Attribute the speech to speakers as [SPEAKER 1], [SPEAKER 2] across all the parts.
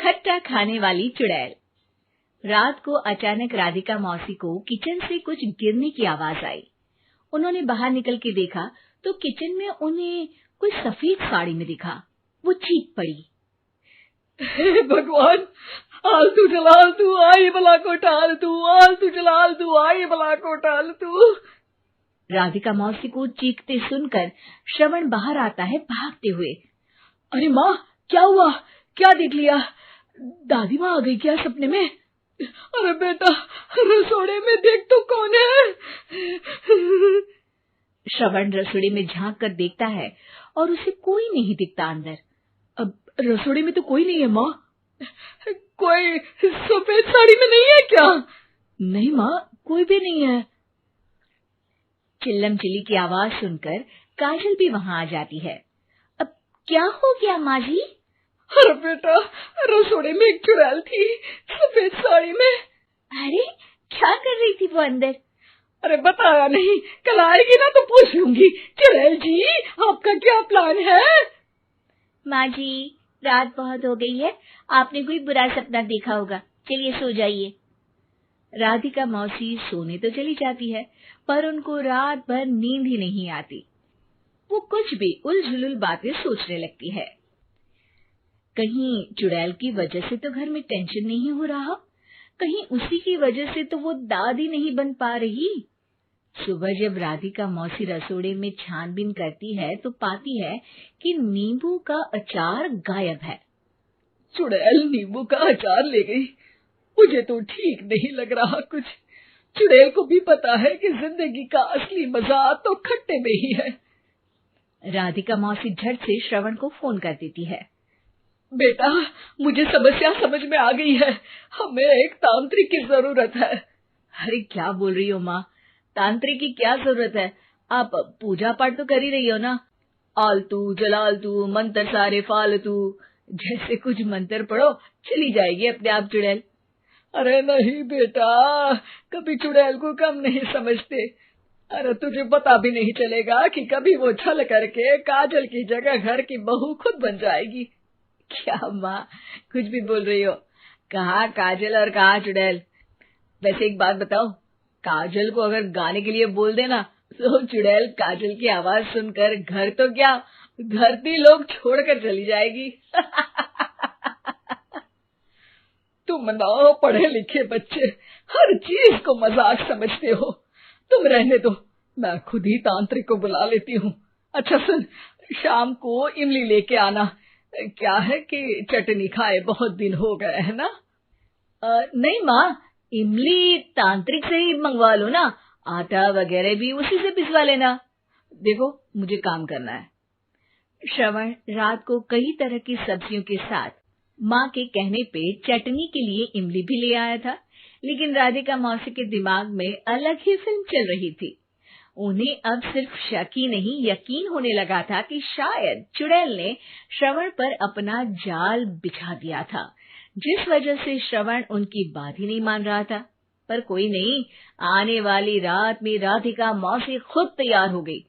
[SPEAKER 1] खट्टा खाने वाली चुड़ैल। रात को अचानक राधिका मौसी को किचन से कुछ गिरने की आवाज आई। उन्होंने बाहर निकल के देखा तो किचन में उन्हें कोई सफेद साड़ी में दिखा। वो चीख पड़ी,
[SPEAKER 2] हे भगवान, आलतू जलालतू आई भला को टालतू, आलतू जलालतू आई भला को टालतू।
[SPEAKER 1] राधिका मौसी को चीखते सुनकर श्रवण बाहर आता है भागते हुए।
[SPEAKER 2] अरे माँ, क्या हुआ? क्या देख लिया? दादी माँ आ गई क्या सपने में? अरे बेटा, रसोड़े में देख तो कौन है?
[SPEAKER 1] श्रवण रसोड़े में झांक कर देखता है और उसे कोई नहीं दिखता अंदर।
[SPEAKER 2] अब रसोड़े में तो कोई नहीं है माँ। कोई सफेद साड़ी में नहीं है क्या? नहीं माँ, कोई भी नहीं है।
[SPEAKER 1] चिल्लम चिल्ली की आवाज सुनकर काजल भी वहां आ जाती है। अब क्या हो गया माँ जी?
[SPEAKER 2] अरे बेटा, रसोड़े में एक चुड़ैल थी सफेद साड़ी में।
[SPEAKER 1] अरे क्या कर रही थी वो अंदर?
[SPEAKER 2] अरे बताया नहीं, कल आएगी ना तो पूछ लूंगी। चुड़ैल जी, आपका क्या प्लान है?
[SPEAKER 1] माँ जी, रात बहुत हो गई है, आपने कोई बुरा सपना देखा होगा, चलिए सो जाइए। राधिका मौसी सोने तो चली जाती है, पर उनको रात भर नींद ही नहीं आती। वो कुछ भी उलझुल बातें सोचने लगती है। कहीं चुड़ैल की वजह से तो घर में टेंशन नहीं हो रहा, कहीं उसी की वजह से तो वो दादी नहीं बन पा रही। सुबह जब राधिका मौसी रसोड़े में छानबीन करती है तो पाती है कि नींबू का अचार गायब है।
[SPEAKER 2] चुड़ैल नींबू का अचार ले गई, मुझे तो ठीक नहीं लग रहा कुछ। चुड़ैल को भी पता है कि जिंदगी का असली मजा तो खट्टे में ही है।
[SPEAKER 1] राधिका मौसी झट से श्रवण को फोन कर देती है।
[SPEAKER 2] बेटा, मुझे समस्या समझ में आ गई है, हमें एक तांत्रिक की जरूरत है।
[SPEAKER 1] अरे क्या बोल रही हो माँ, तांत्रिक की क्या जरूरत है? आप पूजा पाठ तो कर ही रही हो ना। आलतू जलालतू मंत्र सारे फालतू जैसे कुछ मंत्र पढ़ो, चली जाएगी अपने आप चुड़ैल।
[SPEAKER 2] अरे नहीं बेटा, कभी चुड़ैल को कम नहीं समझते। अरे तुझे पता भी नहीं चलेगा कि कभी वो छल करके काजल की जगह घर की बहू खुद बन जाएगी।
[SPEAKER 1] क्या माँ, कुछ भी बोल रही हो? कहाँ काजल और कहाँ चुड़ैल? वैसे एक बात बताओ, काजल को अगर गाने के लिए बोल देना तो चुड़ैल काजल की आवाज सुनकर घर तो क्या, धरती लोग छोड़कर चली जाएगी।
[SPEAKER 2] तुम ना पढ़े लिखे बच्चे हर चीज को मजाक समझते हो। तुम रहने दो, मैं खुद ही तांत्रिक को बुला लेती हूँ। अच्छा सुन, शाम को इमली लेके आना। क्या है कि चटनी खाए बहुत दिन हो गए है ना?
[SPEAKER 1] नहीं माँ, इमली तांत्रिक से ही मंगवा लो ना, आटा वगैरह भी उसी से पिसवा लेना। देखो मुझे काम करना है। श्रवण रात को कई तरह की सब्जियों के साथ माँ के कहने पे चटनी के लिए इमली भी ले आया था, लेकिन राधिका मौसी के दिमाग में अलग ही फिल्म चल रही थी। उन्हें अब सिर्फ शक ही नहीं यकीन होने लगा था कि शायद चुड़ैल ने श्रवण पर अपना जाल बिछा दिया था, जिस वजह से श्रवण उनकी बात ही नहीं मान रहा था। पर कोई नहीं, आने वाली रात में राधिका मौसी खुद तैयार हो गई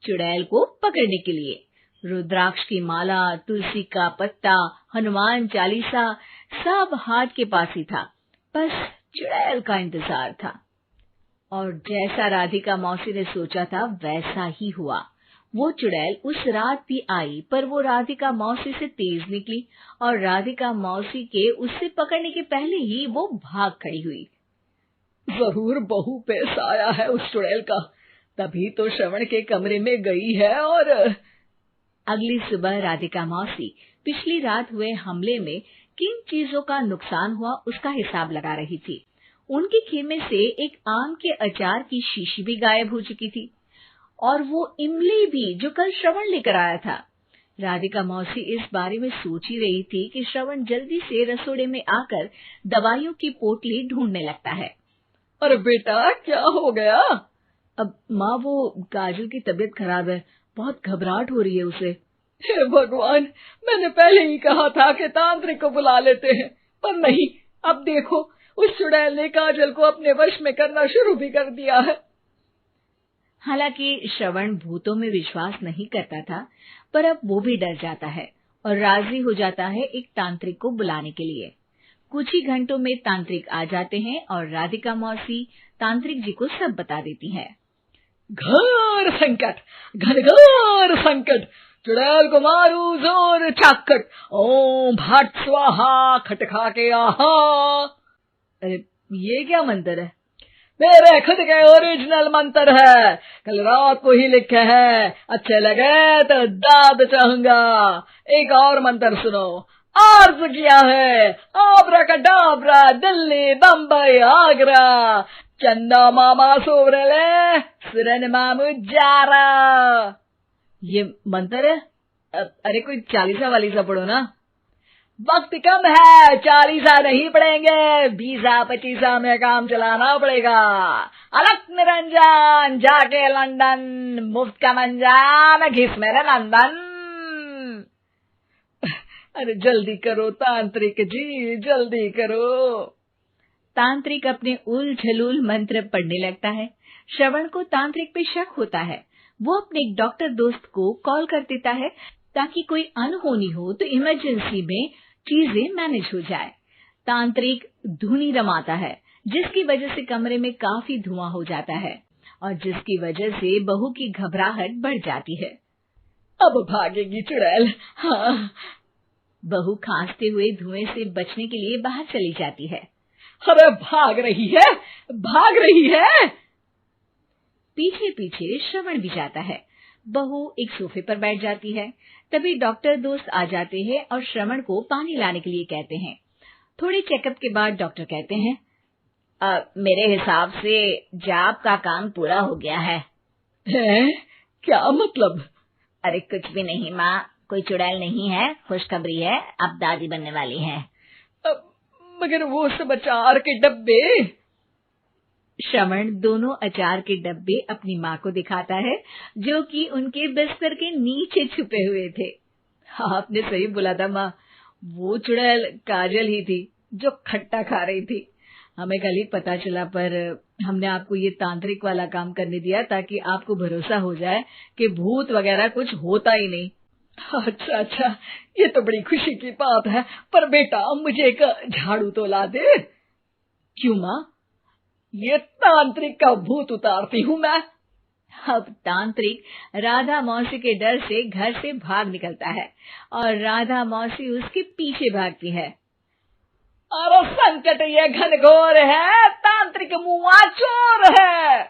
[SPEAKER 1] चुड़ैल को पकड़ने के लिए। रुद्राक्ष की माला, तुलसी का पत्ता, हनुमान चालीसा सब हाथ के पास ही था, बस चुड़ैल का इंतजार था। और जैसा राधिका मौसी ने सोचा था वैसा ही हुआ। वो चुड़ैल उस रात भी आई, पर वो राधिका मौसी से तेज निकली और राधिका मौसी के उससे पकड़ने के पहले ही वो भाग खड़ी हुई।
[SPEAKER 2] जरूर बहू पे साया है उस चुड़ैल का, तभी तो श्रवण के कमरे में गई है। और
[SPEAKER 1] अगली सुबह राधिका मौसी पिछली रात हुए हमले में किन चीजों का नुकसान हुआ उसका हिसाब लगा रही थी। उनके खेमे से एक आम के अचार की शीशी भी गायब हो चुकी थी और वो इमली भी जो कल श्रवण लेकर आया था। राधिका मौसी इस बारे में सोच ही रही थी कि श्रवण जल्दी से रसोड़े में आकर दवाइयों की पोटली ढूंढने लगता है।
[SPEAKER 2] अरे बेटा, क्या हो गया?
[SPEAKER 1] अब माँ, वो काजल की तबीयत खराब है, बहुत घबराहट हो रही है उसे।
[SPEAKER 2] हे भगवान, मैंने पहले ही कहा था कि तांत्रिक को बुला लेते हैं, पर नहीं, अब देखो उस चुड़ैल ने काजल को अपने वश में करना शुरू भी कर दिया है।
[SPEAKER 1] हालांकि श्रवण भूतों में विश्वास नहीं करता था, पर अब वो भी डर जाता है। और राजी हो जाता है एक तांत्रिक को बुलाने के लिए। कुछ ही घंटों में तांत्रिक आ जाते हैं और राधिका मौसी तांत्रिक जी को सब बता देती है।
[SPEAKER 2] घोर संकट, घनघोर संकट, चुड़ैल को मारू जोर चाकट, ओम भट स्वाहा खटखा के आहा।
[SPEAKER 1] अरे ये क्या मंत्र है?
[SPEAKER 2] मेरे खुद के ओरिजिनल मंत्र है, कल रात को ही लिखे हैं, अच्छे लगे तो दाद चाहूंगा। एक और मंत्र सुनो। अर्ज किया है आब्राकडाब्रा, दिल्ली बम्बई आगरा, चंदा मामा सोवरले सुरन मामू जारा।
[SPEAKER 1] ये मंत्र है? अरे कोई 40 वालीसा पढ़ो ना।
[SPEAKER 2] वक्त कम है, 40 नहीं पड़ेंगे, 20-25 में काम चलाना पड़ेगा। अलग निरंजन जाके लंदन, मुफ्त का मंजान घिस मेरे नंदन। अरे जल्दी करो तांत्रिक जी, जल्दी करो।
[SPEAKER 1] तांत्रिक अपने उल झलूल मंत्र पढ़ने लगता है। श्रवण को तांत्रिक पे शक होता है। वो अपने एक डॉक्टर दोस्त को कॉल कर देता है ताकि कोई अनहोनी हो तो इमरजेंसी में चीजें मैनेज हो जाए। तांत्रिक धुनी रमाता है, जिसकी वजह से कमरे में काफी धुआं हो जाता है और जिसकी वजह से बहू की घबराहट बढ़ जाती है।
[SPEAKER 2] अब भागेगी चुड़ैल। हाँ।
[SPEAKER 1] बहू खांसते हुए धुएं से बचने के लिए बाहर चली जाती है।
[SPEAKER 2] अरे भाग रही है, भाग रही है।
[SPEAKER 1] पीछे पीछे श्रवण भी जाता है। बहू एक सोफे पर बैठ जाती है। तभी डॉक्टर दोस्त आ जाते हैं और श्रवण को पानी लाने के लिए कहते हैं। थोड़े चेकअप के बाद डॉक्टर कहते हैं, मेरे हिसाब से जाप का काम पूरा हो गया है।
[SPEAKER 2] क्या मतलब?
[SPEAKER 1] अरे कुछ भी नहीं माँ, कोई चुड़ैल नहीं है, खुशखबरी है, अब दादी बनने वाली है।
[SPEAKER 2] मगर वो सब अचार के डब्बे।
[SPEAKER 1] श्रवण दोनों अचार के डब्बे अपनी माँ को दिखाता है, जो कि उनके बिस्तर के नीचे छुपे हुए थे। आपने सही बोला था माँ, वो चुड़ैल काजल ही थी जो खट्टा खा रही थी। हमें कल ही पता चला, पर हमने आपको ये तांत्रिक वाला काम करने दिया ताकि आपको भरोसा हो जाए कि भूत वगैरह कुछ होता ही नहीं।
[SPEAKER 2] अच्छा अच्छा, ये तो बड़ी खुशी की बात है। पर बेटा मुझे एक झाड़ू तो ला दे।
[SPEAKER 1] क्यों माँ?
[SPEAKER 2] ये तांत्रिक का भूत उतारती हूँ मैं।
[SPEAKER 1] अब तांत्रिक राधा मौसी के डर से घर से भाग निकलता है और राधा मौसी उसके पीछे भागती है।
[SPEAKER 2] अरे संकट ये घनघोर है, तांत्रिक मुआ चोर है।